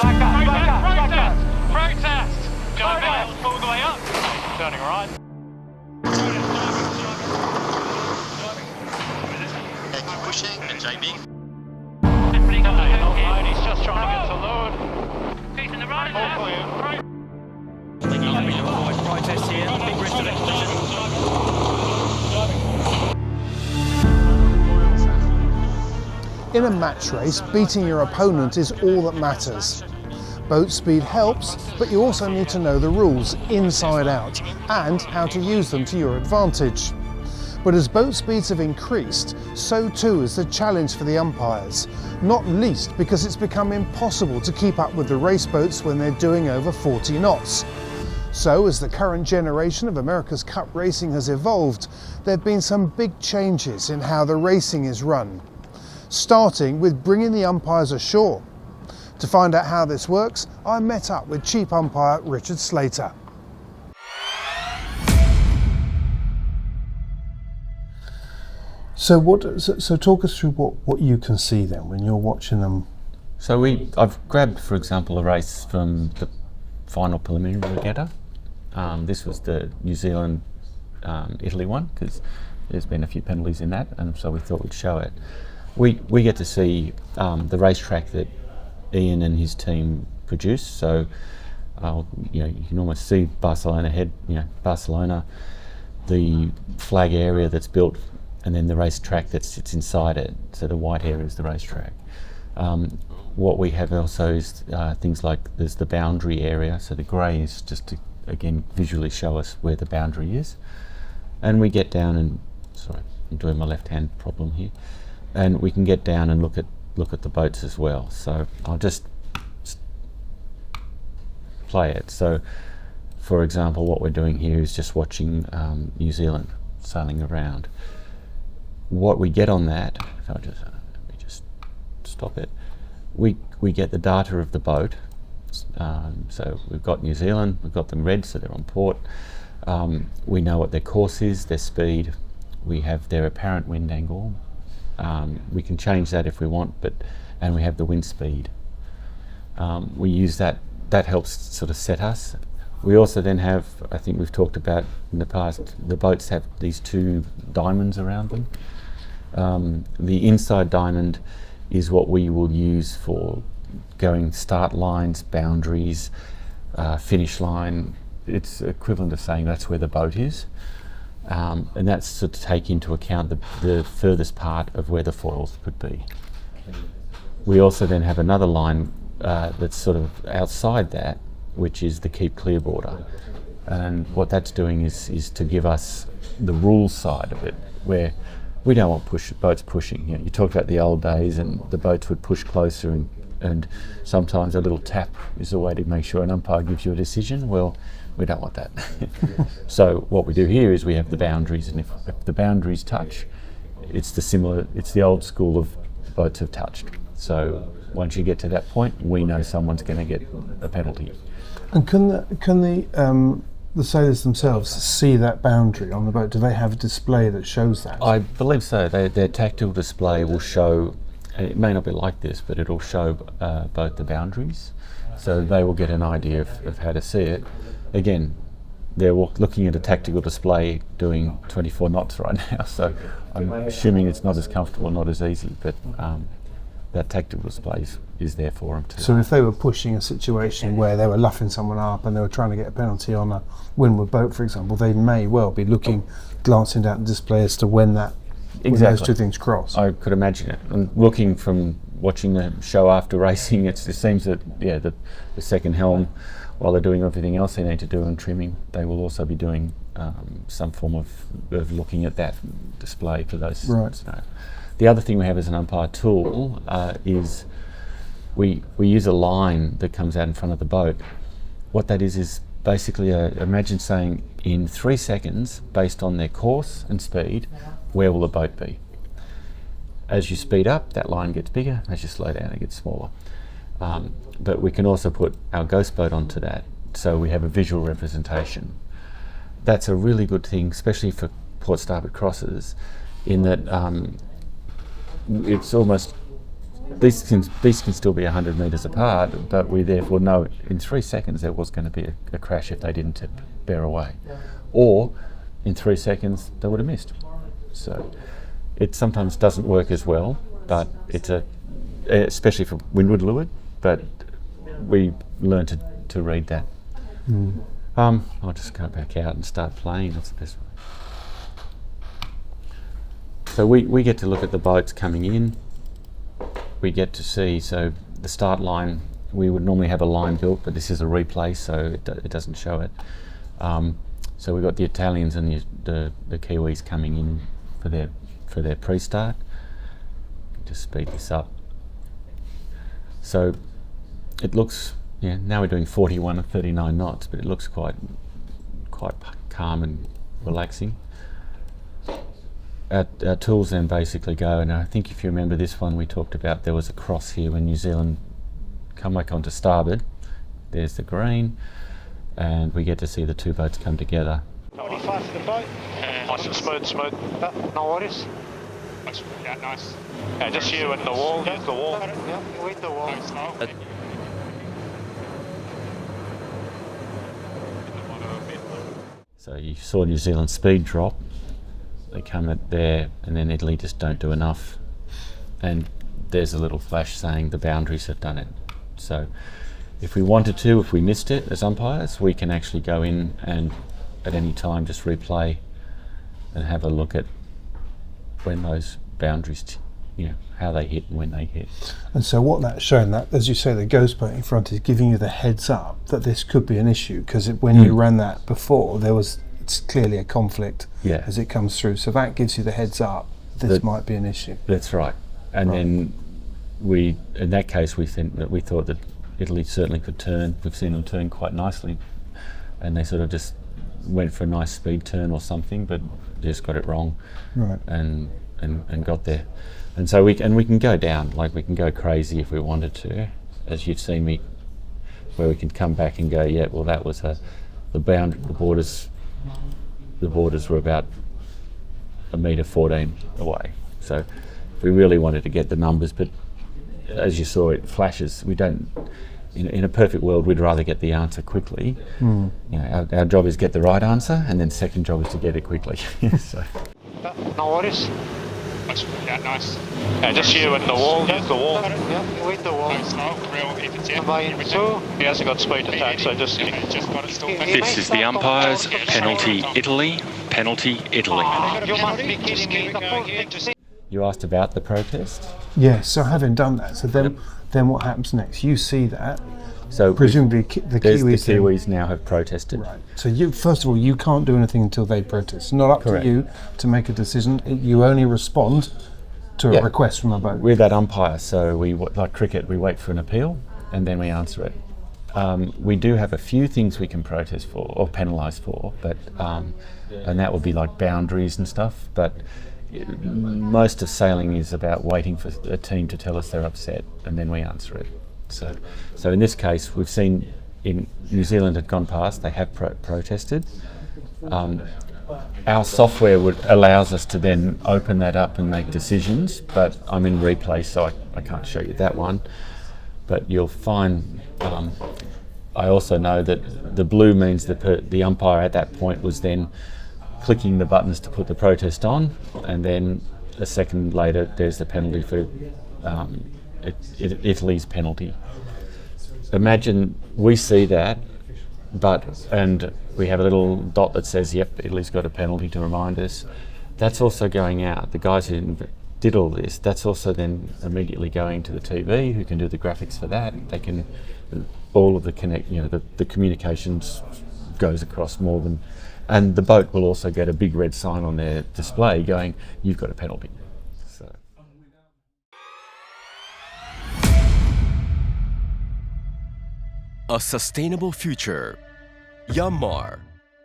Protest! John Bales all the way up. Turning right. Keep pushing, and JB. He's just trying to get to load. He's in the right. All clear. Protest here. Big risk to the collision. In a match race, beating your opponent is all that matters. Boat speed helps, but you also need to know the rules inside out and how to use them to your advantage. But as boat speeds have increased, so too is the challenge for the umpires, not least because it's become impossible to keep up with the race boats when they're doing over 40 knots. So as the current generation of America's Cup racing has evolved, there have been some big changes in how the racing is run, starting with bringing the umpires ashore. To find out how this works, I met up with Chief Umpire Richard Slater. So talk us through what you can see then when you're watching them. So I've grabbed, for example, a race from the final preliminary regatta. This was the New Zealand Italy one, because there's been a few penalties in that, and so we thought we'd show it. We get to see the racetrack that Ian and his team produce. So you can almost see Barcelona Barcelona, the flag area that's built, and then the racetrack that sits inside it. So the white area is the racetrack. What we have also is things like there's the boundary area. So the grey is just to again visually show us where the boundary is, and we get down and sorry, I'm doing my left hand problem here. And we can get down and look at the boats as well. So I'll just play it. So, for example, what we're doing here is just watching New Zealand sailing around. What we get on that, if I just let me just stop it. We get the data of the boat. So we've got New Zealand. We've got them red, so they're on port. We know what their course is, their speed. We have their apparent wind angle. We can change that if we want, and we have the wind speed. We use that helps sort of set us. We also then have, I think we've talked about in the past, the boats have these two diamonds around them. The inside diamond is what we will use for going start lines, boundaries, finish line. It's equivalent to saying that's where the boat is. And that's to take into account the furthest part of where the foils could be. We also then have another line that's sort of outside that, which is the keep clear border. And what that's doing is to give us the rules side of it, where we don't want boats pushing. You talked about the old days, and the boats would push closer, and sometimes a little tap is a way to make sure an umpire gives you a decision. Well, we don't want that. So what we do here is we have the boundaries, and if the boundaries touch, it's the old school of boats have touched. So once you get to that point, we know someone's going to get a penalty. And can the sailors themselves see that boundary on the boat? Do they have a display that shows that? I believe so. Their tactile display will show, and it may not be like this, but it'll show both the boundaries. So they will get an idea of how to see it. Again, they're looking at a tactical display doing 24 knots right now, so I'm assuming it's not as comfortable, not as easy, but that tactical display is there for them too. So if they were pushing a situation where they were luffing someone up and they were trying to get a penalty on a windward boat, for example, they may well be glancing down the display as to when those two things cross. I could imagine it. And looking from watching the show after racing, it seems that the second helm, while they're doing everything else they need to do and trimming, they will also be doing some form of looking at that display for those. Right. So. The other thing we have as an umpire tool is we use a line that comes out in front of the boat. What that is basically imagine saying in 3 seconds, based on their course and speed, where will the boat be? As you speed up, that line gets bigger. As you slow down, it gets smaller. But we can also put our ghost boat onto that, so we have a visual representation. That's a really good thing, especially for port starboard crosses, in that it's almost these can still be 100 metres apart, but we therefore know in 3 seconds there was going to be a crash if they didn't bear away, or in 3 seconds they would have missed. So it sometimes doesn't work as well, but it's especially for windward leeward, but we learn to read that. I'll just go back out and start playing. That's the best way. So we get to look at the boats coming in. We get to see, so the start line, we would normally have a line built, but this is a replay, so it doesn't show it. So we've got the Italians and the Kiwis coming in for their pre-start. Just speed this up. So it looks, now we're doing 41 and 39 knots, but it looks quite calm and relaxing. Our tools then basically go, and I think if you remember this one we talked about, there was a cross here when New Zealand come back onto starboard. There's the green, and we get to see the two boats come together. 45 for the boat. Nice and smooth. No worries. Yeah, nice. Yeah, just you and the wall. Yeah, the wall. Yeah, with the wall. So you saw New Zealand speed drop. They come at there, and then Italy just don't do enough. And there's a little flash saying the boundaries have done it. So if we wanted to, if we missed it as umpires, we can actually go in and at any time just replay and have a look at when those boundaries, how they hit and when they hit. And so what that's showing, that, as you say, the ghost boat in front is giving you the heads up that this could be an issue, because when you ran that before, it's clearly a conflict as it comes through. So that gives you the heads up, this might be an issue. That's right. And then in that case, we thought that Italy certainly could turn. We've seen them turn quite nicely, and they sort of just went for a nice speed turn or something, but they just got it wrong, right? And got there. And so we can go down, like we can go crazy if we wanted to, as you've seen me, where we can come back and go, well, that was the borders were about 1.14 meters away. So if we really wanted to get the numbers, but as you saw, it flashes. We don't. In a perfect world, we'd rather get the answer quickly. Our job is get the right answer, and then second job is to get it quickly. So. No worries. Yeah, nice. Yeah, just you and the wall. Yeah, the wall. Yeah, with the wall. He hasn't got speed attack, so just got it still. This is the umpires. Penalty Italy. Penalty Italy. You must be kidding me. You asked about the protest? Yes, so having done that, so then what happens next? You see that, so presumably the Kiwis now have protested. Right. So you, first of all, you can't do anything until they protest. It's not up to you to make a decision. You only respond to a request from a boat. We're that umpire, so like cricket, we wait for an appeal and then we answer it. We do have a few things we can protest for or penalise for, but and that would be like boundaries and stuff. But most of sailing is about waiting for a team to tell us they're upset, and then we answer it. So in this case, we've seen in New Zealand had gone past, they have protested. Our software allows us to then open that up and make decisions, but I'm in replay, so I can't show you that one. But you'll find, I also know that the blue means the umpire at that point was then clicking the buttons to put the protest on, and then a second later there's the penalty for Italy's penalty. Imagine we see that, and we have a little dot that says, yep, Italy's got a penalty to remind us. That's also going out. The guys who did all this, that's also then immediately going to the TV, who can do the graphics for that. They can, all of the the communications goes across more than. And the boat will also get a big red sign on their display going, you've got a penalty. So. A sustainable future. Yanmar.